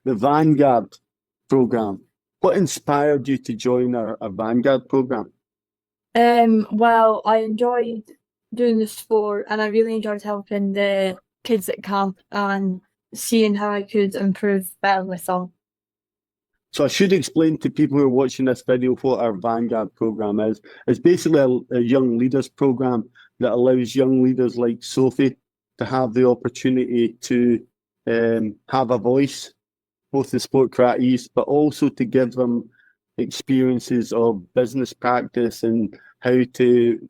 the Vanguard Programme. What inspired you to join our Vanguard Programme? Well, I enjoyed doing the sport and I really enjoyed helping the kids at camp and seeing how I could improve better with them. So I should explain to people who are watching this video what our Vanguard Programme is. It's basically a young leaders programme that allows young leaders like Sophie to have the opportunity to have a voice, both in sport karates, but also to give them experiences of business practice and how to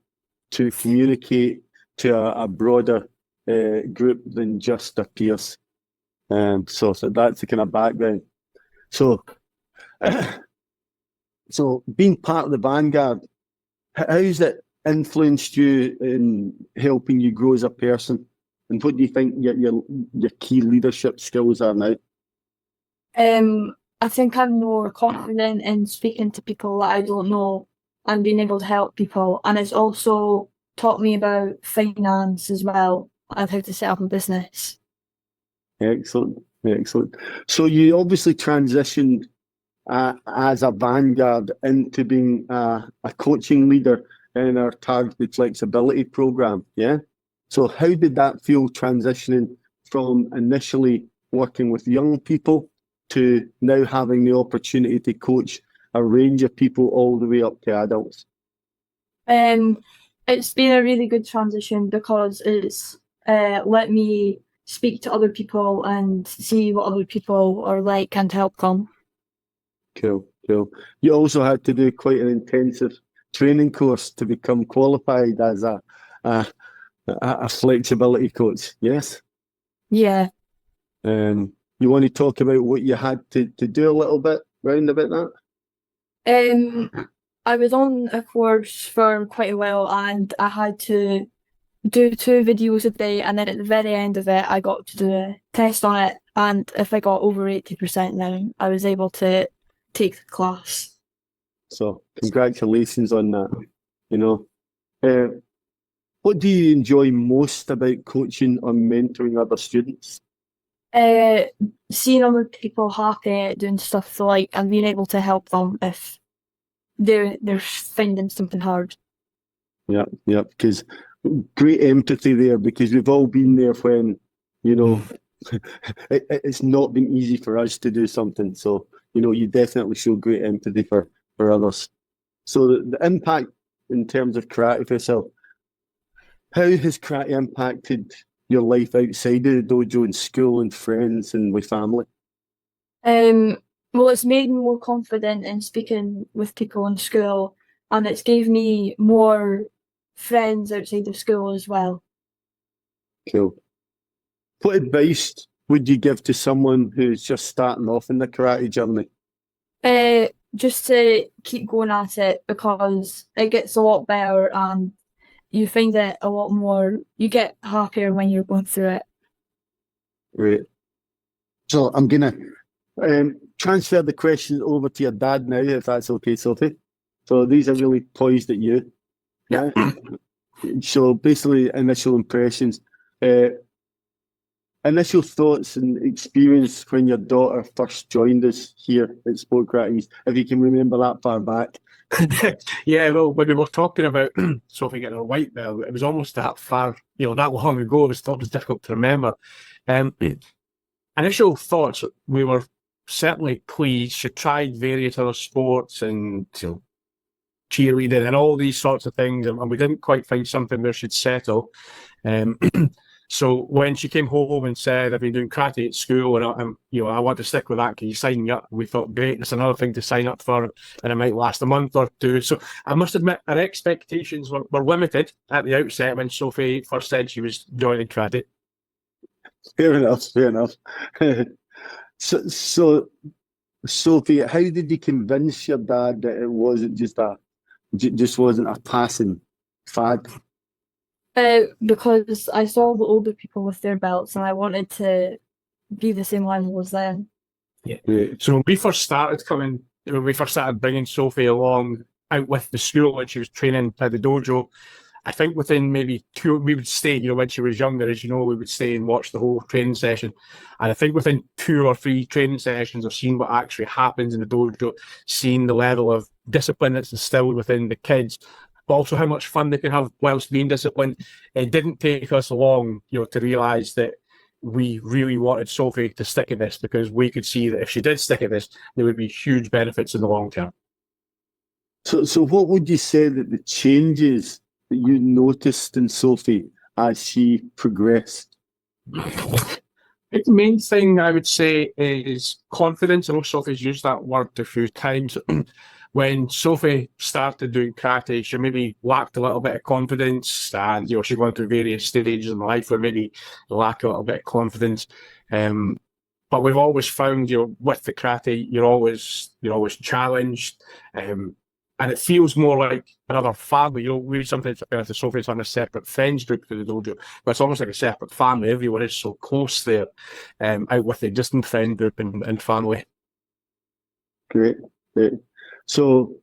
communicate to a broader group than just their peers. So that's the kind of background. So being part of the Vanguard, how's it influenced you in helping you grow as a person? And what do you think your key leadership skills are now? I think I'm more confident in speaking to people that I don't know and being able to help people. And it's also taught me about finance as well and how to set up a business. Excellent, excellent. So you obviously transitioned as a Vanguard into being a coaching leader in our targeted flexibility program, yeah? So how did that feel transitioning from initially working with young people to now having the opportunity to coach a range of people all the way up to adults? It's been a really good transition because it's let me speak to other people and see what other people are like and help them. Cool, cool. You also had to do quite an intensive training course to become qualified as a flexibility coach, yes? Yeah. You want to talk about what you had to do a little bit round about that? I was on a course for quite a while and I had to do 2 videos a day, and then at the very end of it I got to do a test on it, and if I got over 80% now, I was able to take the class. So congratulations on that. You know, what do you enjoy most about coaching or mentoring other students? Seeing other people happy doing stuff they like and being able to help them if they're finding something hard. Yeah, because great empathy there, because we've all been there when, you know, it's not been easy for us to do something. So, you know, you definitely show great empathy for others. So the impact in terms of karate for yourself, how has karate impacted your life outside of the dojo and school and friends and with family? Well, it's made me more confident in speaking with people in school, and it's gave me more friends outside of school as well. Cool. What advice would you give to someone who's just starting off in the karate journey? Just to keep going at it, because it gets a lot better and you find it a lot more, you get happier when you're going through it. Great. So I'm going to transfer the question over to your dad now, if that's okay, Sophie. So these are really poised at you. Yeah. So basically, initial impressions, initial thoughts and experience when your daughter first joined us here at Sport Karate, if you can remember that far back. Yeah, well, when we were talking about Sophie getting her white belt, it was almost that far, that long ago. It was difficult to remember. Initial thoughts, we were certainly pleased. She tried various other sports and cheerleading and all these sorts of things, and we didn't quite find something where she'd settle. So when she came home and said, "I've been doing karate at school, and I want to stick with that. Can you sign me up?" We thought, great, it's another thing to sign up for, and it might last a month or two. So I must admit, our expectations were limited at the outset when Sophie first said she was joining karate. Fair enough. So Sophie, how did you convince your dad that it wasn't just wasn't a passing fad? Because I saw the older people with their belts and I wanted to be the same level as them. Yeah. So when we first started bringing Sophie along out with the school when she was training at the dojo, I think within maybe two, we would stay, you know, when she was younger, as you know, we would stay and watch the whole training session. And I think within 2 or 3 training sessions, I've seen what actually happens in the dojo, seen the level of discipline that's instilled within the kids, but also how much fun they can have whilst being disciplined. It didn't take us long, you know, to realise that we really wanted Sophie to stick at this, because we could see that if she did stick at this, there would be huge benefits in the long term. So what would you say that the changes that you noticed in Sophie as she progressed? I think the main thing I would say is confidence. I know Sophie's used that word a few times. When Sophie started doing karate, she maybe lacked a little bit of confidence, and you know, she went through various stages in life where maybe lack a little bit of confidence. But we've always found, you know, with the karate, you're always challenged, and it feels more like another family. You know, we sometimes refer to Sophie as on a separate friends group to the dojo, but it's almost like a separate family. Everyone is so close there, out with the distant friend group and family. Great. So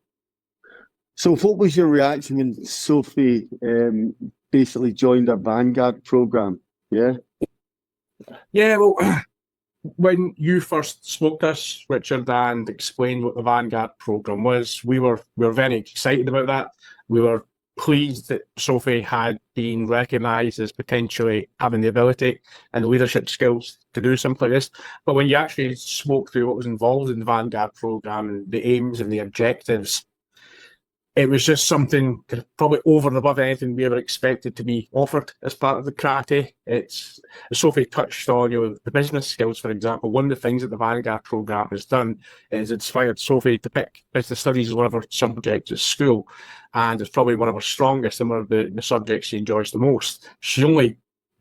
what was your reaction when Sophie basically joined our Vanguard program? Yeah. Yeah, well, when you first spoke to us, Richard, and explained what the Vanguard programme was, we were very excited about that. We were pleased that Sophie had been recognised as potentially having the ability and the leadership skills to do something like this. But when you actually spoke through what was involved in the Vanguard programme and the aims and the objectives, it was just something probably over and above anything we ever expected to be offered as part of the karate. It's, as Sophie touched on, you know, the business skills, for example. One of the things that the Vanguard programme has done is inspired Sophie to pick business studies as one of her subjects at school, and it's probably one of her strongest and one of the subjects she enjoys the most. She only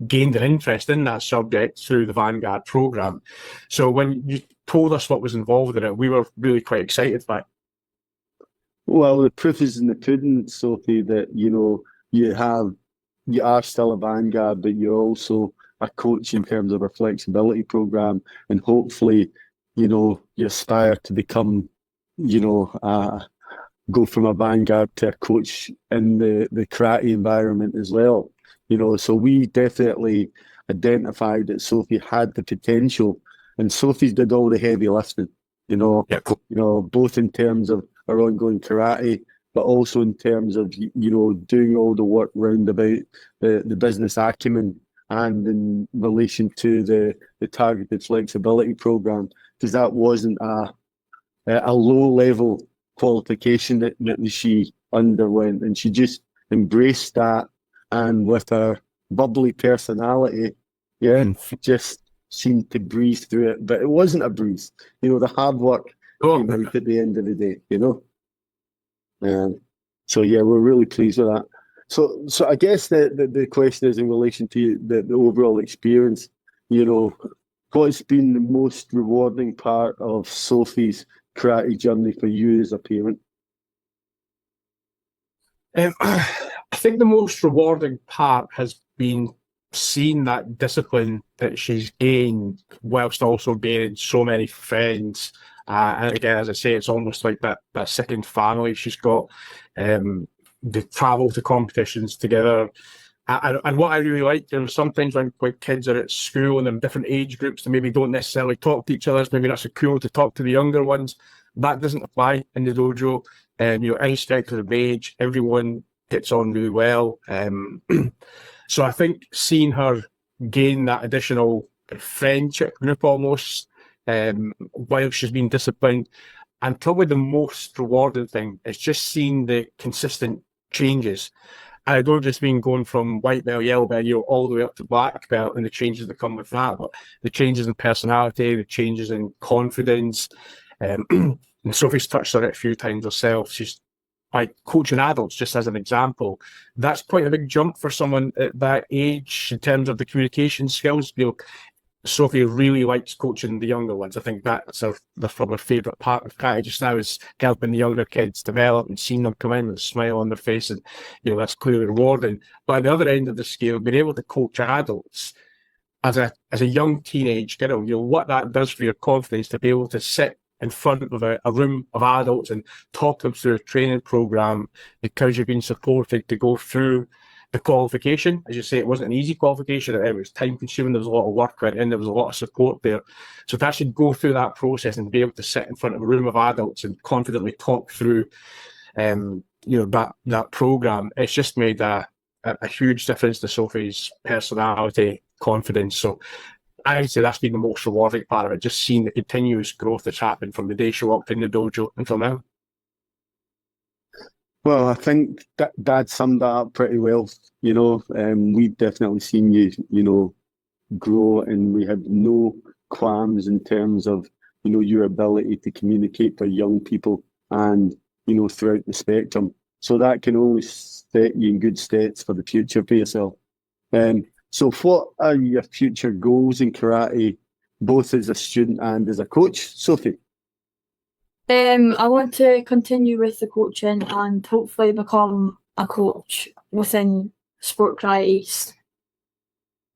gained an interest in that subject through the Vanguard programme. So when you told us what was involved in it, we were really quite excited by it. Well, the proof is in the pudding, Sophie, that, you know, you are still a Vanguard, but you're also a coach in terms of our flexibility program, and hopefully, you know, you aspire to become, you know, go from a Vanguard to a coach in the karate environment as well. You know, so we definitely identified that Sophie had the potential, and Sophie did all the heavy lifting, you know, both in terms of our ongoing karate, but also in terms of, you know, doing all the work round about the business acumen and in relation to the targeted flexibility program, because that wasn't a low level qualification that she underwent, and she just embraced that, and with her bubbly personality, just seemed to breeze through it. But it wasn't a breeze, you know, the hard work came out at the end of the day, you know. So yeah, we're really pleased with that. So I guess the question is in relation to the overall experience. You know, what's been the most rewarding part of Sophie's karate journey for you as a parent? I think the most rewarding part has been seeing that discipline that she's gained whilst also gaining so many friends. And again, as I say, it's almost like that second family she's got. They travel to competitions together. And what I really like, you know, sometimes when kids are at school and they're in different age groups, they maybe don't necessarily talk to each other. Maybe that's cool to talk to the younger ones. That doesn't apply in the dojo. You know, irrespective of age, everyone gets on really well. So I think seeing her gain that additional friendship group almost, while she's been disciplined, and probably the most rewarding thing is just seeing the consistent changes. And I don't just mean going from white belt, yellow belt, you know, all the way up to black belt and the changes that come with that, but the changes in personality, the changes in confidence. And Sophie's touched on it a few times herself. She's like coaching adults, just as an example. That's quite a big jump for someone at that age in terms of the communication skills. You know, Sophie really likes coaching the younger ones. I think that's probably her favourite part of karate just now, is helping the younger kids develop and seeing them come in with a smile on their face, and you know, that's clearly rewarding. But at the other end of the scale, being able to coach adults as a young teenage girl, you know, what that does for your confidence to be able to sit in front of a room of adults and talk them through a training program because you've been supported to go through the qualification. As you say, it wasn't an easy qualification. It was time consuming. There was a lot of work went in. There was a lot of support there. So to actually go through that process and be able to sit in front of a room of adults and confidently talk through, that program, it's just made a huge difference to Sophie's personality, confidence. So I would say that's been the most rewarding part of it, just seeing the continuous growth that's happened from the day she walked in the dojo until now. Well, I think that Dad summed that up pretty well. We've definitely seen you, grow, and we have no qualms in terms of, your ability to communicate for young people and, throughout the spectrum. So that can only set you in good stead for the future for yourself. So what are your future goals in karate, both as a student and as a coach, Sophie? I want to continue with the coaching and hopefully become a coach within Sport Karate East.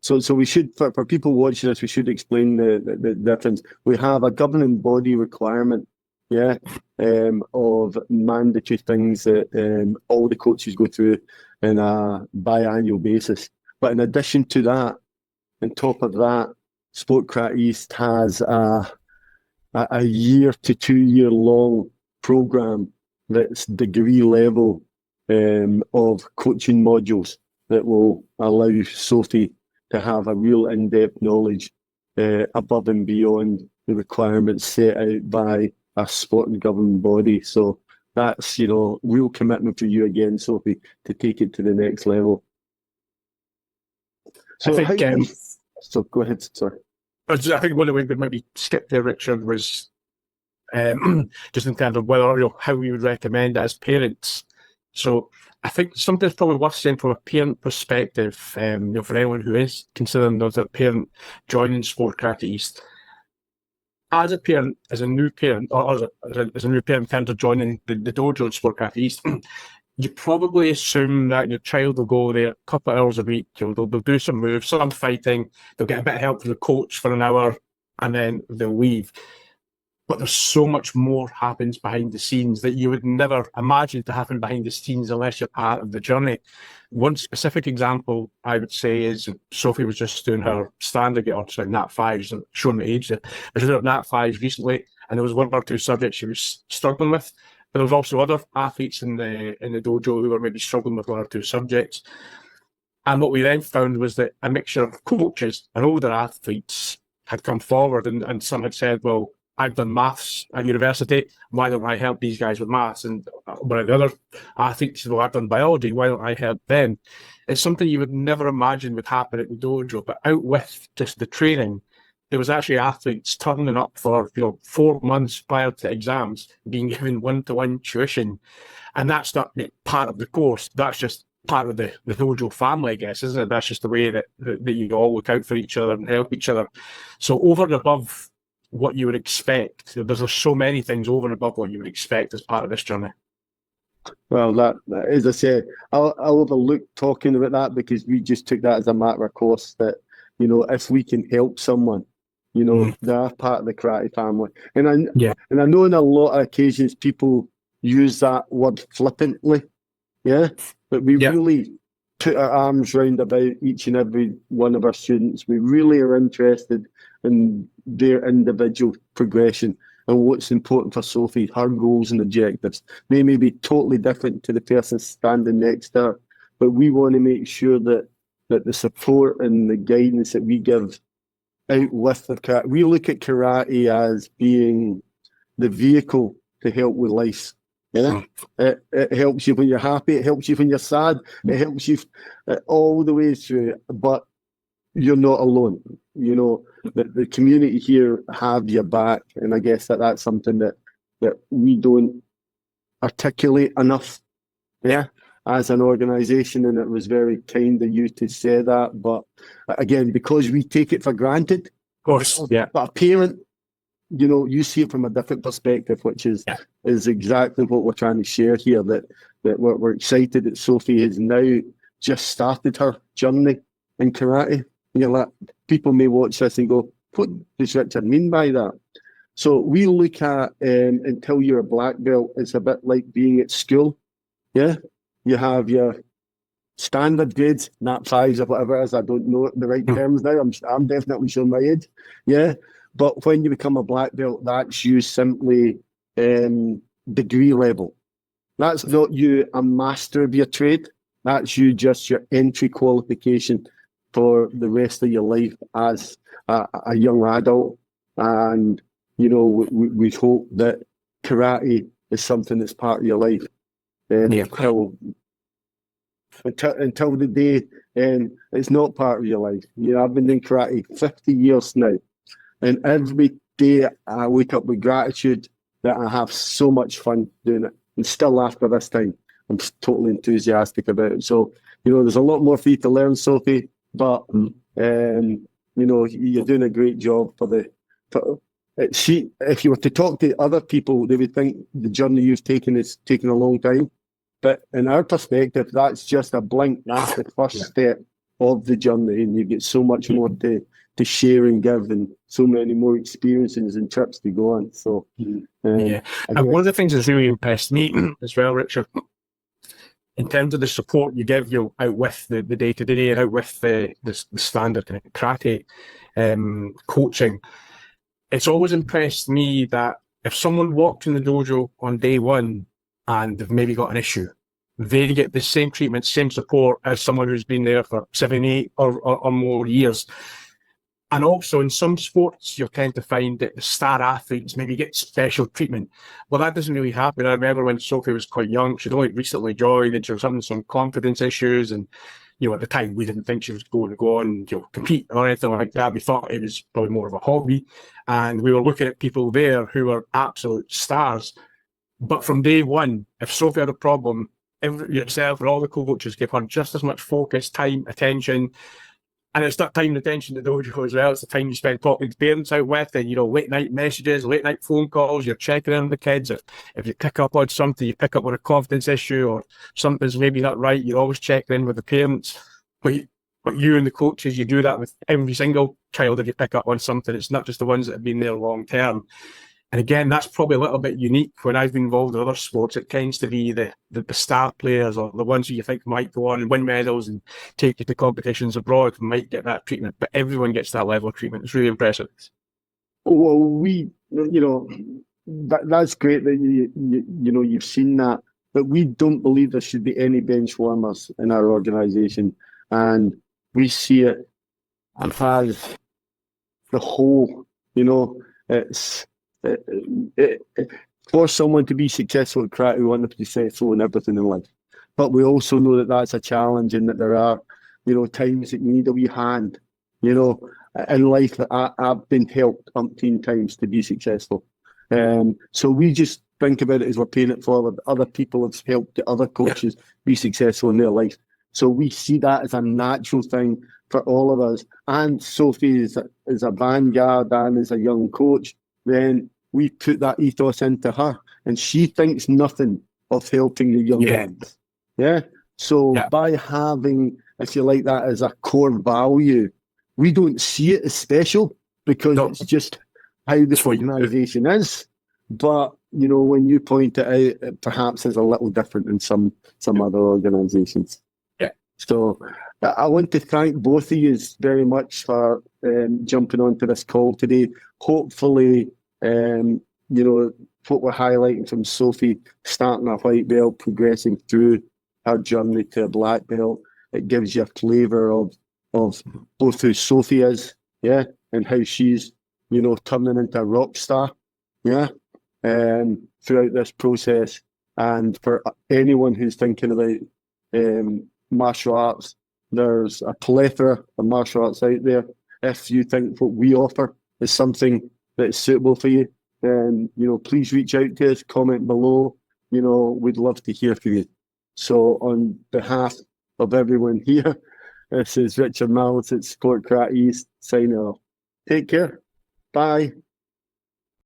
So we should, for people watching this, we should explain the difference. We have a governing body requirement, of mandatory things that all the coaches go through on a biannual basis. But in addition to that, on top of that, Sport Karate East has a year to 2 year long program that's degree level of coaching modules that will allow Sophie to have a real in-depth knowledge above and beyond the requirements set out by a sport and governing body. So that's, real commitment for you again, Sophie, to take it to the next level. So I think, so go ahead, sorry. I think one of the ways we maybe skipped there, Richard, was just in terms of how we would recommend it as parents. So I think something that's probably worth saying from a parent perspective, for anyone who is considering as a parent joining Sport Karate East. As a parent, as a new parent, or as a new parent in terms of joining the dojo in Sport Karate East, you probably assume that your child will go there a couple of hours a week. They'll do some moves, some fighting. They'll get a bit of help from the coach for an hour, and then they'll leave. But there's so much more happens behind the scenes that you would never imagine to happen behind the scenes unless you're part of the journey. One specific example I would say is Sophie was just doing her standard, or sorry, Nat 5s, showing the age there. She was doing Nat 5s recently, and there was one or two subjects she was struggling with. But there was also other athletes in the dojo who were maybe struggling with one or two subjects. And what we then found was that a mixture of coaches and older athletes had come forward, and some had said, well, I've done maths at university, why don't I help these guys with maths? And one of the other athletes said, well, I've done biology, why don't I help them? It's something you would never imagine would happen at the dojo, but out with just the training, there was actually athletes turning up for 4 months prior to exams, being given one-to-one tuition. And that's not part of the course, that's just part of the dojo family, I guess, isn't it? That's just the way that you all look out for each other and help each other. So over and above what you would expect, there's so many things over and above what you would expect as part of this journey. Well, that as I said, I'll overlook talking about that because we just took that as a matter of course that, if we can help someone, they're part of the karate family. And I know on a lot of occasions people use that word flippantly, but we really put our arms round about each and every one of our students. We really are interested in their individual progression and what's important for Sophie, her goals and objectives. They may be totally different to the person standing next to her, but we want to make sure that the support and the guidance that we give out with the karate, we look at karate as being the vehicle to help with life. It helps you when you're happy, it helps you when you're sad, it helps you all the way through, but you're not alone. The community here have your back, and I guess that's something that we don't articulate enough as an organisation, and it was very kind of you to say that, but again, because we take it for granted, of course, but a parent, you see it from a different perspective, which is exactly what we're trying to share here, that we're excited that Sophie has now just started her journey in karate. People may watch this and go, what does Richard mean by that? So we look at, until you're a black belt, it's a bit like being at school. You have your standard grades, nat fives or whatever it is. I don't know the right terms now. I'm definitely showing my age. Yeah. But when you become a black belt, that's you simply degree level. That's not you a master of your trade. That's you just your entry qualification for the rest of your life as a young adult. And, you know, we hope that karate is something that's part of your life until the day it's not part of your life. You know, I've been doing karate 50 years now. And every day I wake up with gratitude that I have so much fun doing it. And still after this time, I'm totally enthusiastic about it. So, you know, there's a lot more for you to learn, Sophie, but, you know, you're doing a great job if you were to talk to other people, they would think the journey you've taken is taking a long time. But in our perspective, that's just a blink. That's the first step of the journey. And you get so much more to share and give, and so many more experiences and trips to go on. So, and one of the things that's really impressed me as well, Richard, in terms of the support you give out with the day-to-day and out with the standard karate coaching, it's always impressed me that if someone walks in the dojo on day one and they've maybe got an issue, they get the same treatment, same support as someone who's been there for 7, 8 or more years. And also in some sports, you tend to find that the star athletes maybe get special treatment. Well, that doesn't really happen. I remember when Sophie was quite young, she'd only recently joined and she was having some confidence issues. And, you know, at the time, we didn't think she was going to go on, you know, compete or anything like that. We thought it was probably more of a hobby. And we were looking at people there who were absolute stars. But from day one, if Sophie had a problem, yourself and all the coaches gave her just as much focus, time, attention. And it's that time and attention to dojo as well. It's the time you spend talking to parents out with, and, you know, late night messages, late night phone calls. You're checking in on the kids. If you pick up on something, you pick up on a confidence issue or something's maybe not right, you're always checking in with the parents. But you and the coaches, you do that with every single child if you pick up on something. It's not just the ones that have been there long term. And again, that's probably a little bit unique. When I've been involved in other sports, it tends to be the star players or the ones who you think might go on and win medals and take you to competitions abroad might get that treatment. But everyone gets that level of treatment. It's really impressive. Well, that's great that you know you've seen that. But we don't believe there should be any bench warmers in our organisation, and we see it as the whole. You know, it's. For someone to be successful at karate, we want them to be successful in everything in life. But we also know that that's a challenge, and that there are, you know, times that you need a wee hand. You know, in life, I've been helped umpteen times to be successful. So we just think about it as we're paying it forward. Other people have helped the other coaches be successful in their life. So we see that as a natural thing for all of us. And Sophie is a vanguard and as a young coach, then we put that ethos into her, and she thinks nothing of helping the young ones. Yeah. So by having, if you like, that as a core value, we don't see it as special because it's just how the organisation is. But, you know, when you point it out, it perhaps is a little different in some other organisations. Yeah. So I want to thank both of you very much for jumping onto this call today. Hopefully, you know, what we're highlighting from Sophie, starting a white belt, progressing through her journey to a black belt, it gives you a flavour of both who Sophie is, and how she's, you know, turning into a rock star, throughout this process. And for anyone who's thinking about martial arts, there's a plethora of martial arts out there. If you think what we offer is something that's suitable for you, then, you know, please reach out to us, comment below. You know, we'd love to hear from you. So on behalf of everyone here, this is Richard Mallis at Sport Karate East signing off. Take care. Bye.